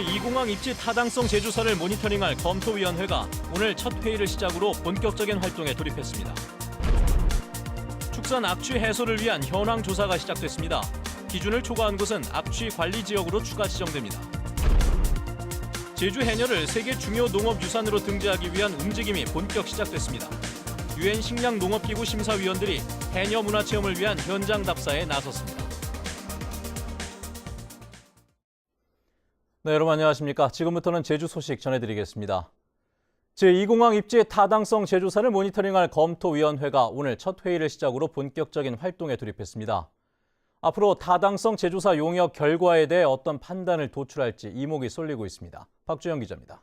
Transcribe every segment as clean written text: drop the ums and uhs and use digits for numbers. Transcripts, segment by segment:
제2공항 입지 타당성 제조사를 모니터링할 검토위원회가 오늘 첫 회의를 시작으로 본격적인 활동에 돌입했습니다. 축산 악취 해소를 위한 현황 조사가 시작됐습니다. 기준을 초과한 곳은 악취 관리 지역으로 추가 지정됩니다. 제주 해녀를 세계 중요 농업유산으로 등재하기 위한 움직임이 본격 시작됐습니다. 유엔 식량농업기구 심사위원들이 해녀 문화체험을 위한 현장 답사에 나섰습니다. 네, 여러분 안녕하십니까? 지금부터는 제주 소식 전해드리겠습니다. 제2공항 입지 타당성 제조사를 모니터링할 검토위원회가 오늘 첫 회의를 시작으로 본격적인 활동에 돌입했습니다. 앞으로 타당성 제조사 용역 결과에 대해 어떤 판단을 도출할지 이목이 쏠리고 있습니다. 박주영 기자입니다.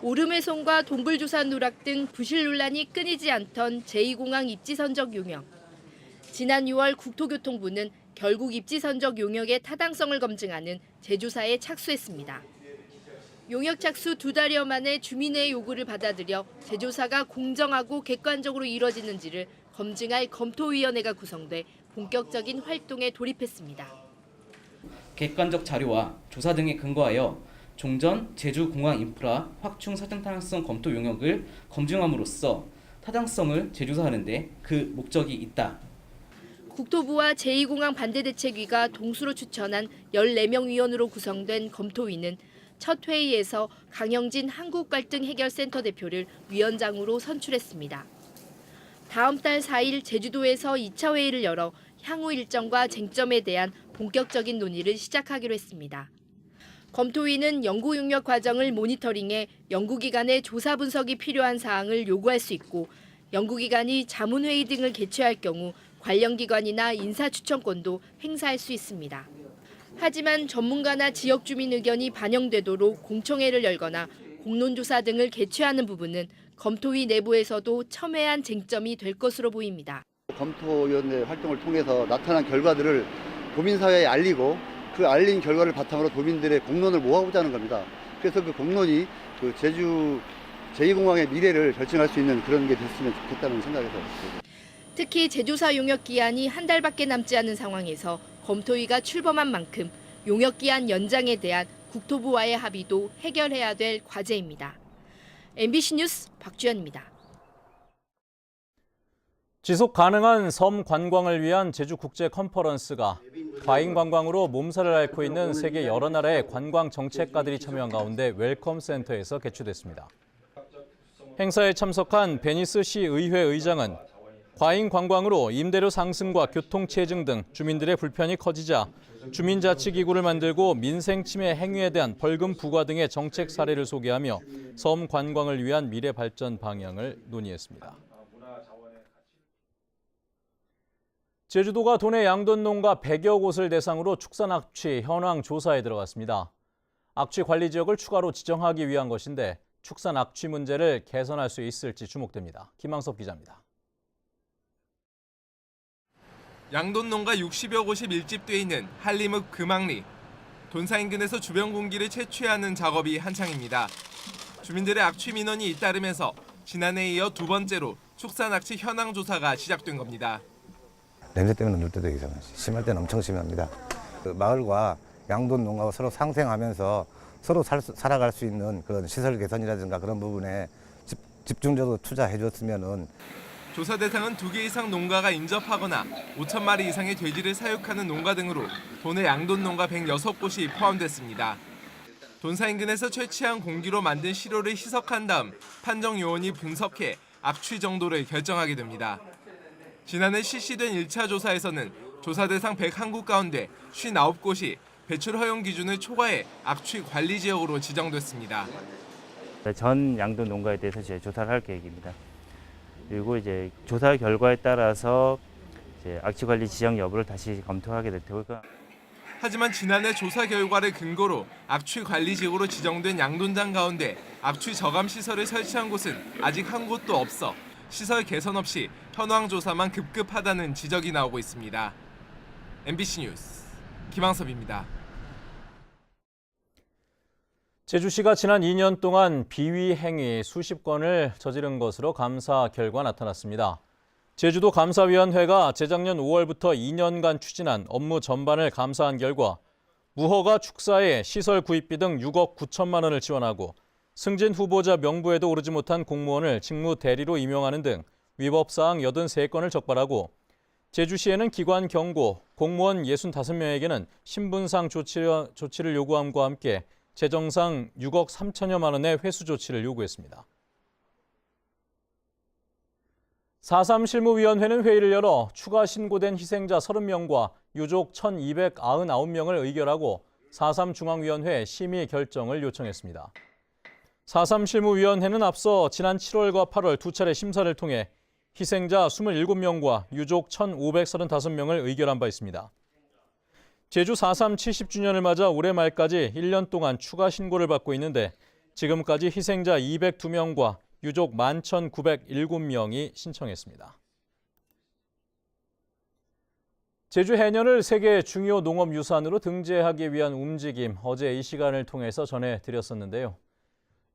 오름해송과 동굴조사 누락 등 부실 논란이 끊이지 않던 제2공항 입지 선적 용역. 지난 6월 국토교통부는 결국 입지 선적 용역의 타당성을 검증하는 재조사에 착수했습니다. 용역 착수 2달여 만에 주민의 요구를 받아들여 재조사가 공정하고 객관적으로 이뤄지는지를 검증할 검토위원회가 구성돼 본격적인 활동에 돌입했습니다. 객관적 자료와 조사 등에 근거하여 종전 제주공항 인프라 확충 사전 타당성 검토 용역을 검증함으로써 타당성을 재조사하는 데 그 목적이 있다. 국토부와 제2공항 반대대책위가 동수로 추천한 14명 위원으로 구성된 검토위는 첫 회의에서 강영진 한국갈등해결센터 대표를 위원장으로 선출했습니다. 다음 달 4일 제주도에서 2차 회의를 열어 향후 일정과 쟁점에 대한 본격적인 논의를 시작하기로 했습니다. 검토위는 연구 용역 과정을 모니터링해 연구기관의 조사 분석이 필요한 사항을 요구할 수 있고 연구기관이 자문회의 등을 개최할 경우 관련 기관이나 인사추천권도 행사할 수 있습니다. 하지만 전문가나 지역 주민 의견이 반영되도록 공청회를 열거나 공론조사 등을 개최하는 부분은 검토위 내부에서도 첨예한 쟁점이 될 것으로 보입니다. 검토위원회 활동을 통해서 나타난 결과들을 도민사회에 알리고 그 알린 결과를 바탕으로 도민들의 공론을 모아보자는 겁니다. 그래서 그 공론이 제주 제2공항의 미래를 결정할 수 있는 그런 게 됐으면 좋겠다는 생각에서. 특히 제조사 용역 기한이 한 달밖에 남지 않은 상황에서 검토위가 출범한 만큼 용역 기한 연장에 대한 국토부와의 합의도 해결해야 될 과제입니다. MBC 뉴스 박주연입니다. 지속 가능한 섬 관광을 위한 제주 국제 컨퍼런스가 과잉 관광으로 몸살을 앓고 있는 세계 여러 나라의 관광 정책가들이 참여한 가운데 웰컴 센터에서 개최됐습니다. 행사에 참석한 베니스 시 의회 의장은 과잉 관광으로 임대료 상승과 교통 체증 등 주민들의 불편이 커지자 주민자치기구를 만들고 민생 침해 행위에 대한 벌금 부과 등의 정책 사례를 소개하며 섬 관광을 위한 미래 발전 방향을 논의했습니다. 제주도가 도내 양돈 농가 100여 곳을 대상으로 축산 악취 현황 조사에 들어갔습니다. 악취 관리 지역을 추가로 지정하기 위한 것인데 축산 악취 문제를 개선할 수 있을지 주목됩니다. 김항섭 기자입니다. 양돈 농가 60여 곳이 밀집돼 있는 한림읍 금악리. 돈사 인근에서 주변 공기를 채취하는 작업이 한창입니다. 주민들의 악취 민원이 잇따르면서 지난해에 이어 두 번째로 축산 악취 현황 조사가 시작된 겁니다. 냄새 때문에 눈 때도 이상하지. 심할 때는 엄청 심합니다. 그 마을과 양돈 농가가 서로 상생하면서 서로 살아갈 수 있는 그런 시설 개선이라든가 그런 부분에 집중적으로 투자해 줬으면은. 조사 대상은 2개 이상 농가가 인접하거나 5,000마리 이상의 돼지를 사육하는 농가 등으로 도내 양돈 농가 106곳이 포함됐습니다. 돈사 인근에서 채취한 공기로 만든 시료를 희석한 다음 판정 요원이 분석해 악취 정도를 결정하게 됩니다. 지난해 실시된 1차 조사에서는 조사 대상 101곳 가운데 59곳이 배출 허용 기준을 초과해 악취 관리 지역으로 지정됐습니다. 전 양돈 농가에 대해서 이제 조사를 할 계획입니다. 그리고 이제 조사 결과에 따라서 이제 악취 관리 지정 여부를 다시 검토하게 될 테고요. 하지만 지난해 조사 결과를 근거로 악취 관리 지역으로 지정된 양돈장 가운데 악취 저감 시설을 설치한 곳은 아직 한 곳도 없어 시설 개선 없이 현황 조사만 급급하다는 지적이 나오고 있습니다. MBC 뉴스 김항섭입니다. 제주시가 지난 2년 동안 비위 행위 수십 건을 저지른 것으로 감사 결과 나타났습니다. 제주도 감사위원회가 재작년 5월부터 2년간 추진한 업무 전반을 감사한 결과 무허가 축사에 시설 구입비 등 6억 9천만 원을 지원하고 승진 후보자 명부에도 오르지 못한 공무원을 직무 대리로 임용하는 등 위법사항 83건을 적발하고 제주시에는 기관 경고, 공무원 65명에게는 신분상 조치를 요구함과 함께 재정상 6억 3천여만 원의 회수 조치를 요구했습니다. 4.3 실무위원회는 회의를 열어 추가 신고된 희생자 30명과 유족 1,299명을 의결하고 4.3 중앙위원회 심의 결정을 요청했습니다. 4.3 실무위원회는 앞서 지난 7월과 8월 두 차례 심사를 통해 희생자 27명과 유족 1,535명을 의결한 바 있습니다. 제주 4.3 70주년을 맞아 올해 말까지 1년 동안 추가 신고를 받고 있는데 지금까지 희생자 202명과 유족 11,907명이 신청했습니다. 제주 해녀를 세계 중요 농업유산으로 등재하기 위한 움직임 어제 이 시간을 통해서 전해드렸었는데요.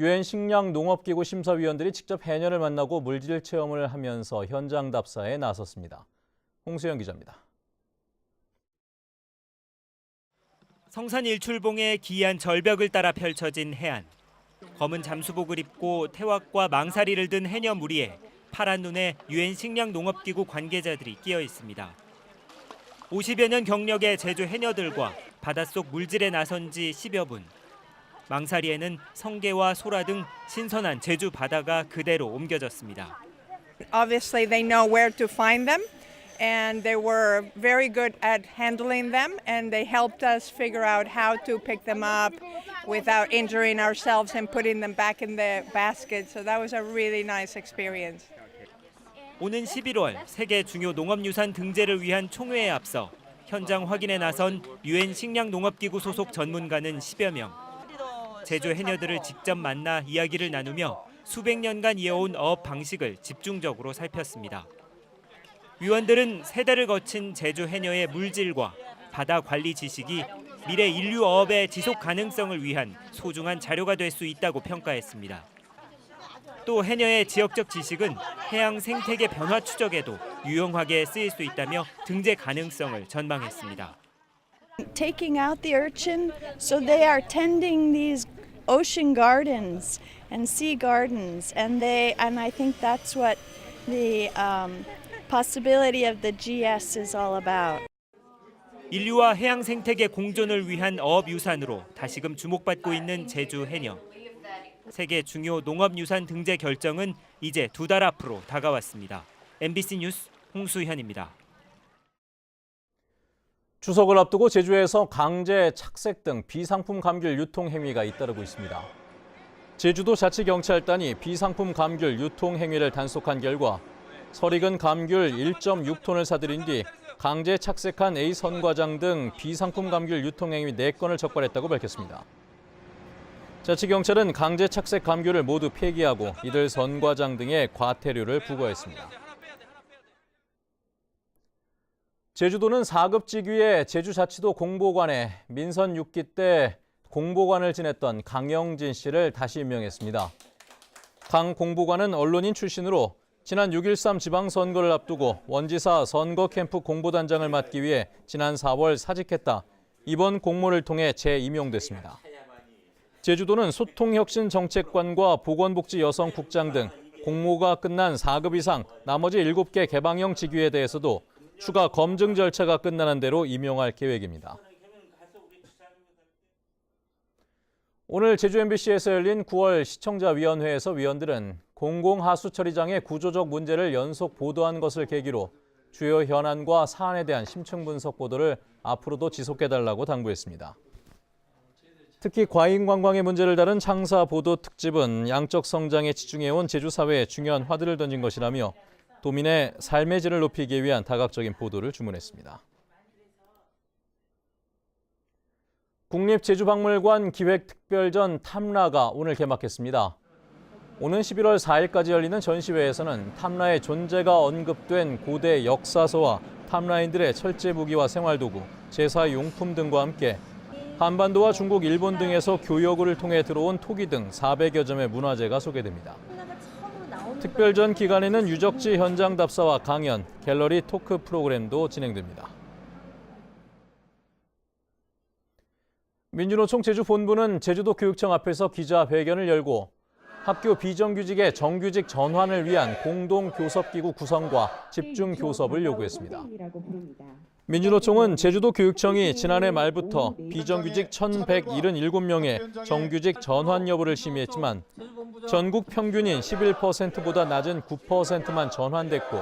유엔 식량농업기구 심사위원들이 직접 해녀를 만나고 물질 체험을 하면서 현장 답사에 나섰습니다. 홍수영 기자입니다. 성산 일출봉의 기이한 절벽을 따라 펼쳐진 해안. 검은 잠수복을 입고 태왁과 망사리를 든 해녀 무리에 파란 눈에 유엔 식량농업기구 관계자들이 끼어 있습니다. 50여 년 경력의 제주 해녀들과 바닷속 물질에 나선 지 10여 분. 망사리에는 성게와 소라 등 신선한 제주 바다가 그대로 옮겨졌습니다. Obviously they know where to find them and they were very good at handling them and they helped us figure out how to pick them up without injuring ourselves and putting them back in the basket. So that was a really nice experience. 오는 11월 세계 중요 농업유산 등재를 위한 총회에 앞서 현장 확인에 나선 유엔 식량농업기구 소속 전문가는 10여 명. 제주 해녀들을 직접 만나 이야기를 나누며 수백 년간 이어온 어업 방식을 집중적으로 살폈습니다. 위원들은 세대를 거친 제주 해녀의 물질과 바다 관리 지식이 미래 인류 어업의 지속 가능성을 위한 소중한 자료가 될 수 있다고 평가했습니다. 또 해녀의 지역적 지식은 해양 생태계 변화 추적에도 유용하게 쓰일 수 있다며 등재 가능성을 전망했습니다. Taking out the urchin, so they are tending these ocean gardens and sea gardens, and I think that's what the possibility of the GS is all about. 인류와 해양 생태계 공존을 위한 어업 유산으로 다시금 주목받고 있는 제주 해녀. 세계 중요 농업유산 등재 결정은 이제 2달 앞으로 다가왔습니다. MBC 뉴스 홍수현입니다. 추석을 앞두고 제주에서 강제 착색 등 비상품 감귤 유통 행위가 잇따르고 있습니다. 제주도 자치경찰단이 비상품 감귤 유통 행위를 단속한 결과 설익은 감귤 1.6톤을 사들인 뒤 강제 착색한 A 선과장 등 비상품 감귤 유통 행위 4건을 적발했다고 밝혔습니다. 자치경찰은 강제 착색 감귤을 모두 폐기하고 이들 선과장 등의 과태료를 부과했습니다. 제주도는 4급 직위의 제주자치도 공보관에 민선 6기 때 공보관을 지냈던 강영진 씨를 다시 임명했습니다. 강 공보관은 언론인 출신으로 지난 6.13 지방선거를 앞두고 원지사 선거 캠프 공보단장을 맡기 위해 지난 4월 사직했다. 이번 공모를 통해 재임용됐습니다. 제주도는 소통혁신정책관과 보건복지여성국장 등 공모가 끝난 4급 이상 나머지 7개 개방형 직위에 대해서도 추가 검증 절차가 끝나는 대로 임용할 계획입니다. 오늘 제주 MBC에서 열린 9월 시청자위원회에서 위원들은 공공하수처리장의 구조적 문제를 연속 보도한 것을 계기로 주요 현안과 사안에 대한 심층 분석 보도를 앞으로도 지속해달라고 당부했습니다. 특히 과잉 관광의 문제를 다룬 창사 보도 특집은 양적 성장에 치중해온 제주 사회에 중요한 화두를 던진 것이라며 도민의 삶의 질을 높이기 위한 다각적인 보도를 주문했습니다. 국립제주박물관 기획특별전 탐라가 오늘 개막했습니다. 오는 11월 4일까지 열리는 전시회에서는 탐라의 존재가 언급된 고대 역사서와 탐라인들의 철제 무기와 생활도구, 제사용품 등과 함께 한반도와 중국, 일본 등에서 교역을 통해 들어온 토기 등 400여 점의 문화재가 소개됩니다. 특별전 기간에는 유적지 현장 답사와 강연, 갤러리 토크 프로그램도 진행됩니다. 민주노총 제주본부는 제주도 교육청 앞에서 기자회견을 열고 학교 비정규직의 정규직 전환을 위한 공동교섭기구 구성과 집중교섭을 요구했습니다. 민주노총은 제주도 교육청이 지난해 말부터 비정규직 1,177명의 정규직 전환 여부를 심의했지만 전국 평균인 11%보다 낮은 9%만 전환됐고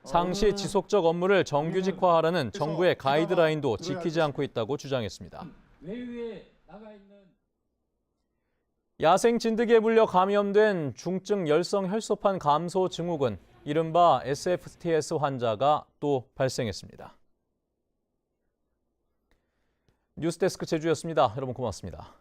상시 지속적 업무를 정규직화하라는 정부의 가이드라인도 지키지 않고 있다고 주장했습니다. 야생 진드기에 물려 감염된 중증 열성 혈소판 감소 증후군, 이른바 SFTS 환자가 또 발생했습니다. 뉴스데스크 제주였습니다. 여러분 고맙습니다.